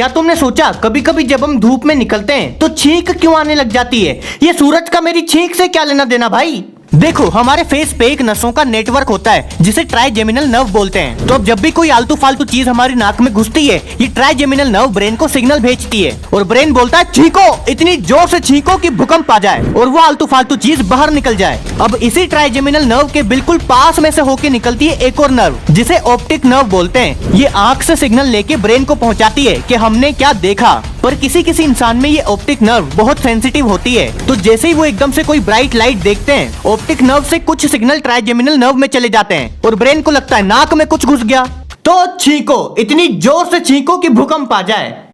क्या तुमने सोचा कभी कभी जब हम धूप में निकलते हैं तो छींक क्यों आने लग जाती है? ये सूरज का मेरी छींक से क्या लेना देना भाई? देखो, हमारे फेस पे एक नसों का नेटवर्क होता है जिसे ट्राइजेमिनल नर्व बोलते हैं। तो अब जब भी कोई आलतू फालतू चीज हमारी नाक में घुसती है, ये ट्राइजेमिनल नर्व ब्रेन को सिग्नल भेजती है और ब्रेन बोलता है छींको, इतनी जोर से छींको कि भूकंप आ जाए और वो आलतू फालतू चीज बाहर निकल जाए। अब इसी ट्राइजेमिनल नर्व के बिल्कुल पास में से होके निकलती है एक और नर्व जिसे ऑप्टिक नर्व बोलते हैं। ये आंख से सिग्नल लेके ब्रेन को पहुंचाती है कि हमने क्या देखा। पर किसी किसी इंसान में ये ऑप्टिक नर्व बहुत सेंसिटिव होती है, तो जैसे ही वो एकदम से कोई ब्राइट लाइट देखते हैं, ऑप्टिक नर्व से कुछ सिग्नल ट्राइजेमिनल नर्व में चले जाते हैं और ब्रेन को लगता है नाक में कुछ घुस गया, तो छींको, इतनी जोर से छींको कि भूकंप आ जाए।